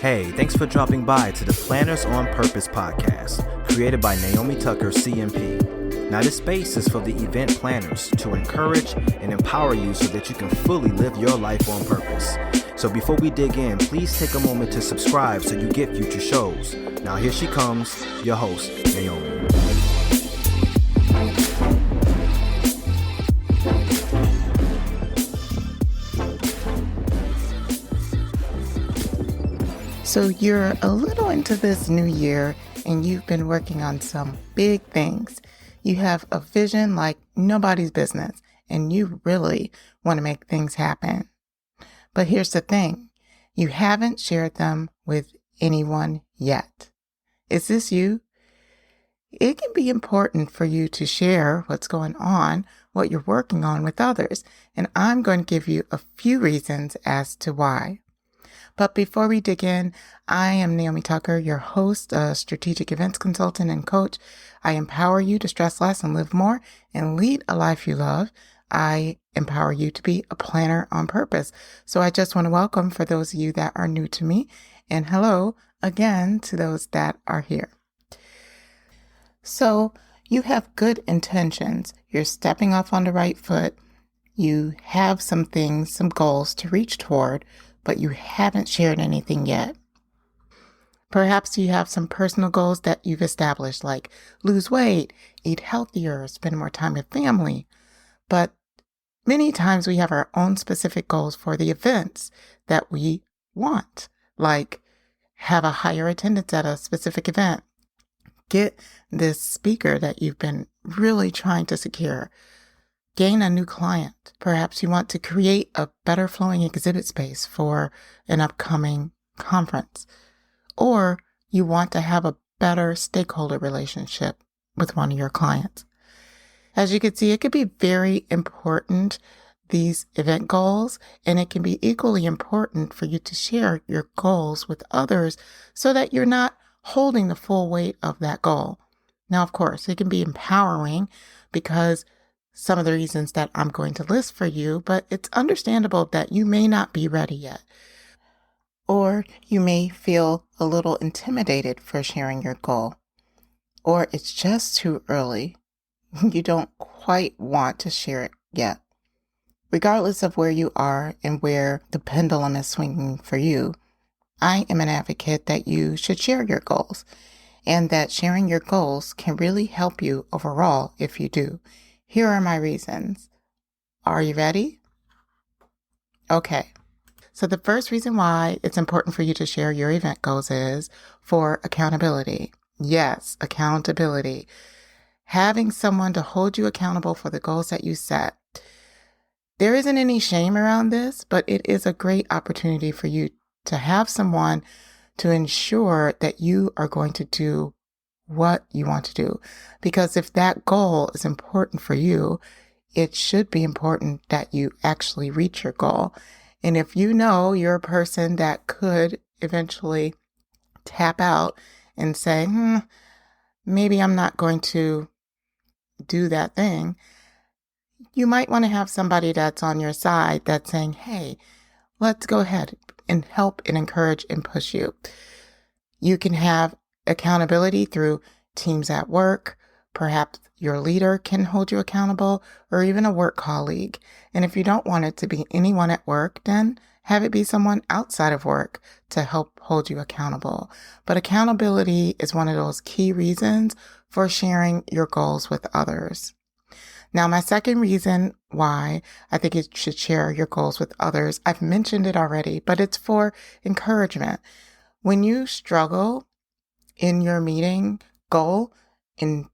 Hey, thanks for dropping by to the Planners on Purpose podcast, created by Naomi Tucker, CMP. Now, this space is for the event planners to encourage and empower you so that you can fully live your life on purpose. So before we dig in, please take a moment to subscribe so you get future shows. Now, here she comes, your host, Naomi. So you're a little into this new year and you've been working on some big things. You have a vision like nobody's business and you really want to make things happen. But here's the thing, you haven't shared them with anyone yet. Is this you? It can be important for you to share what's going on, what you're working on with others, and I'm going to give you a few reasons as to why. But before we dig in, I am Naomi Tucker, your host, a strategic events consultant and coach. I empower you to stress less and live more and lead a life you love. I empower you to be a planner on purpose. So I just want to welcome for those of you that are new to me, and hello again to those that are here. So you have good intentions. You're stepping off on the right foot. You have some things, some goals to reach toward, but you haven't shared anything yet. Perhaps you have some personal goals that you've established, like lose weight, eat healthier, spend more time with family. But many times we have our own specific goals for the events that we want, like have a higher attendance at a specific event, get this speaker that you've been really trying to secure, gain a new client. Perhaps you want to create a better flowing exhibit space for an upcoming conference, or you want to have a better stakeholder relationship with one of your clients. As you can see, it could be very important, these event goals, and it can be equally important for you to share your goals with others so that you're not holding the full weight of that goal. Now, of course, it can be empowering because some of the reasons that I'm going to list for you, but it's understandable that you may not be ready yet. Or you may feel a little intimidated for sharing your goal. Or it's just too early. You don't quite want to share it yet. Regardless of where you are and where the pendulum is swinging for you, I am an advocate that you should share your goals, and that sharing your goals can really help you overall if you do. Here are my reasons. Are you ready? Okay. So the first reason why it's important for you to share your event goals is for accountability. Yes, accountability. Having someone to hold you accountable for the goals that you set. There isn't any shame around this, but it is a great opportunity for you to have someone to ensure that you are going to do what you want to do. Because if that goal is important for you, it should be important that you actually reach your goal. And if you know you're a person that could eventually tap out and say, maybe I'm not going to do that thing, you might want to have somebody that's on your side that's saying, hey, let's go ahead and help and encourage and push you. You can have accountability through teams at work. Perhaps your leader can hold you accountable, or even a work colleague. And if you don't want it to be anyone at work, then have it be someone outside of work to help hold you accountable. But accountability is one of those key reasons for sharing your goals with others. Now, my second reason why I think you should share your goals with others, I've mentioned it already, but it's for encouragement. When you struggle in your meeting goal and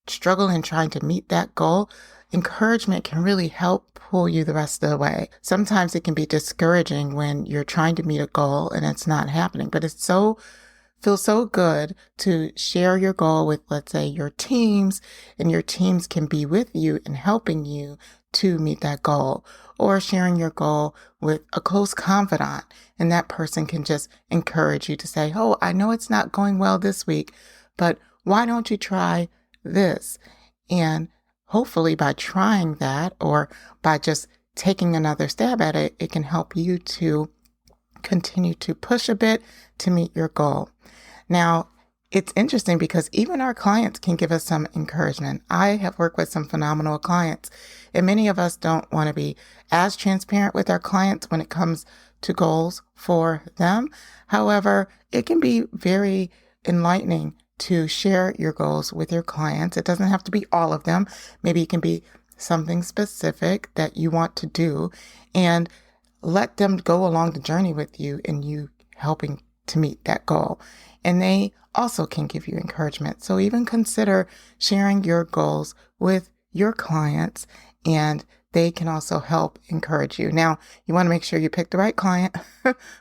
struggle in trying to meet that goal, encouragement can really help pull you the rest of the way. Sometimes it can be discouraging when you're trying to meet a goal and it's not happening, but feels so good to share your goal with, let's say, your teams, and your teams can be with you in helping you to meet that goal, or sharing your goal with a close confidant, and that person can just encourage you to say, oh, I know it's not going well this week, but why don't you try this? And hopefully by trying that or by just taking another stab at it, it can help you to continue to push a bit to meet your goal. Now, it's interesting because even our clients can give us some encouragement. I have worked with some phenomenal clients, and many of us don't want to be as transparent with our clients when it comes to goals for them. However, it can be very enlightening to share your goals with your clients. It doesn't have to be all of them. Maybe it can be something specific that you want to do, and let them go along the journey with you and you helping to meet that goal. And they also can give you encouragement. So even consider sharing your goals with your clients, and they can also help encourage you. Now, you want to make sure you pick the right client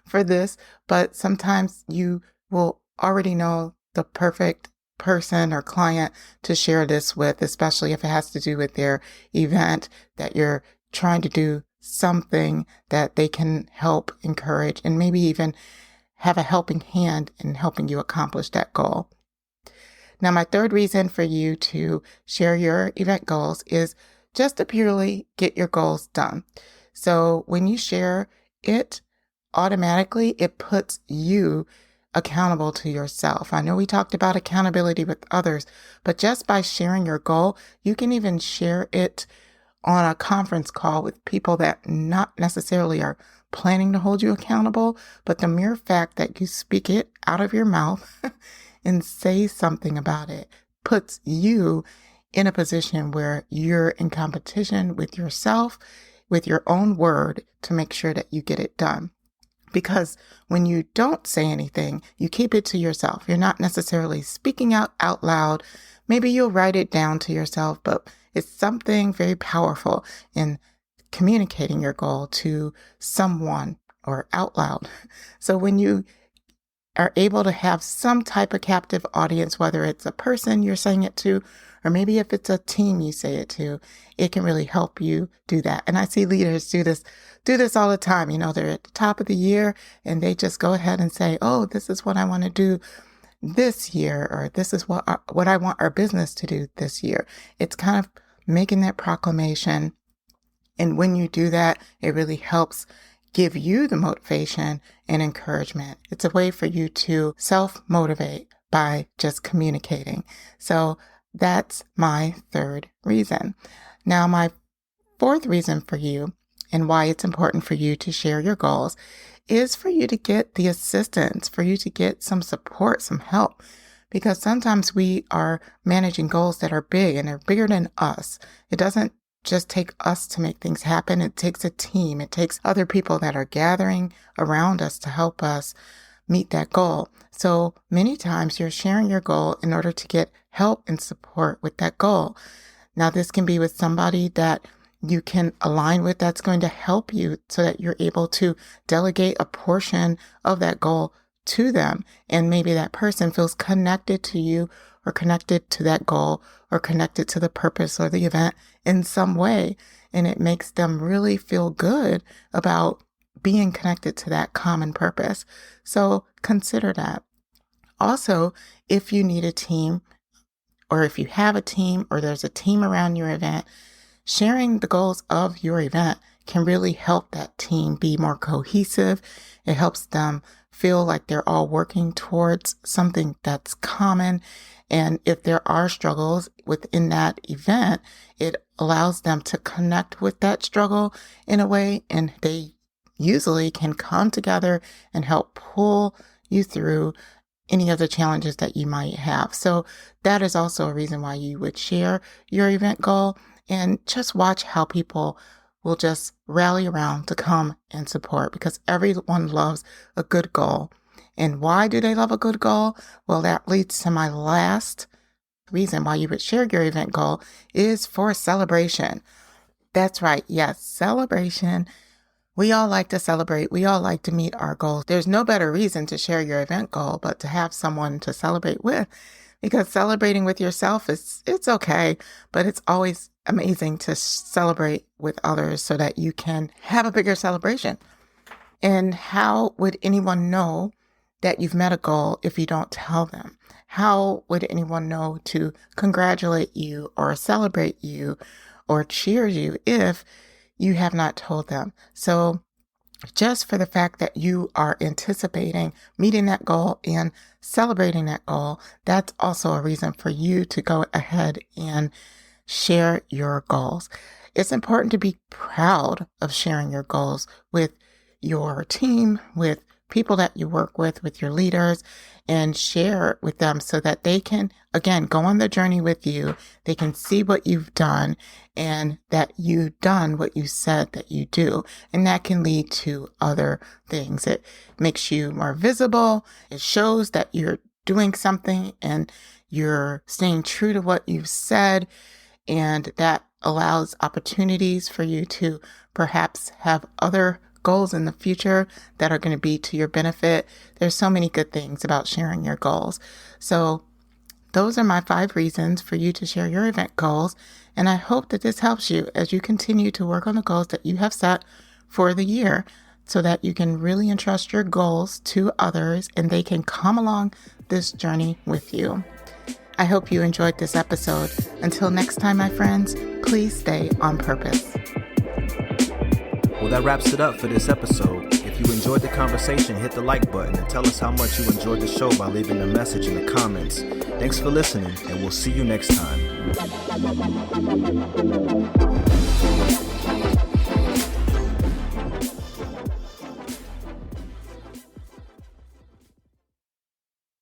for this, but sometimes you will already know the perfect person or client to share this with, especially if it has to do with their event that you're trying to do something that they can help encourage and maybe even have a helping hand in helping you accomplish that goal. Now, my third reason for you to share your event goals is just to purely get your goals done. So when you share it, automatically it puts you accountable to yourself. I know we talked about accountability with others, but just by sharing your goal, you can even share it on a conference call with people that not necessarily are planning to hold you accountable, but the mere fact that you speak it out of your mouth and say something about it puts you in a position where you're in competition with yourself, with your own word to make sure that you get it done. Because when you don't say anything, you keep it to yourself. You're not necessarily speaking out loud. Maybe you'll write it down to yourself, but it's something very powerful in communicating your goal to someone or out loud. So when you are able to have some type of captive audience, whether it's a person you're saying it to, or maybe if it's a team you say it to, it can really help you do that. And I see leaders do this all the time. You know, they're at the top of the year and they just go ahead and say, oh, this is what I want to do this year, or this is what I want our business to do this year. It's kind of making that proclamation. And when you do that, it really helps give you the motivation and encouragement. It's a way for you to self-motivate by just communicating. So that's my third reason. Now, my fourth reason for you and why it's important for you to share your goals is for you to get the assistance, for you to get some support, some help. Because sometimes we are managing goals that are big and they're bigger than us. It doesn't just take us to make things happen. It takes a team. It takes other people that are gathering around us to help us meet that goal. So many times you're sharing your goal in order to get help and support with that goal. Now, this can be with somebody that you can align with that's going to help you so that you're able to delegate a portion of that goal to them. And maybe that person feels connected to you or connected to that goal or connected to the purpose or the event in some way. And it makes them really feel good about being connected to that common purpose. So consider that. Also, if you need a team, or if you have a team or there's a team around your event, sharing the goals of your event can really help that team be more cohesive. It helps them feel like they're all working towards something that's common. And if there are struggles within that event, it allows them to connect with that struggle in a way, and they usually can come together and help pull you through any of the challenges that you might have. So that is also a reason why you would share your event goal, and just watch how people will just rally around to come and support, because everyone loves a good goal. And why do they love a good goal? Well, that leads to my last reason why you would share your event goal is for celebration. That's right. Yes, celebration. We all like to celebrate. We all like to meet our goals. There's no better reason to share your event goal but to have someone to celebrate with, because celebrating with yourself it's okay, but it's always amazing to celebrate with others so that you can have a bigger celebration. And how would anyone know that you've met a goal if you don't tell them? how would anyone know to congratulate you or celebrate you or cheer you if you have not told them? So just for the fact that you are anticipating meeting that goal and celebrating that goal, that's also a reason for you to go ahead and share your goals. It's important to be proud of sharing your goals with your team, with people that you work with your leaders, and share with them so that they can, again, go on the journey with you. They can see what you've done and that you've done what you said that you do. And that can lead to other things. It makes you more visible. It shows that you're doing something and you're staying true to what you've said. And that allows opportunities for you to perhaps have other goals in the future that are going to be to your benefit. There's so many good things about sharing your goals. So those are my 5 reasons for you to share your event goals. And I hope that this helps you as you continue to work on the goals that you have set for the year so that you can really entrust your goals to others and they can come along this journey with you. I hope you enjoyed this episode. Until next time, my friends, please stay on purpose. Well, that wraps it up for this episode. If you enjoyed the conversation, hit the like button and tell us how much you enjoyed the show by leaving a message in the comments. Thanks for listening, and we'll see you next time.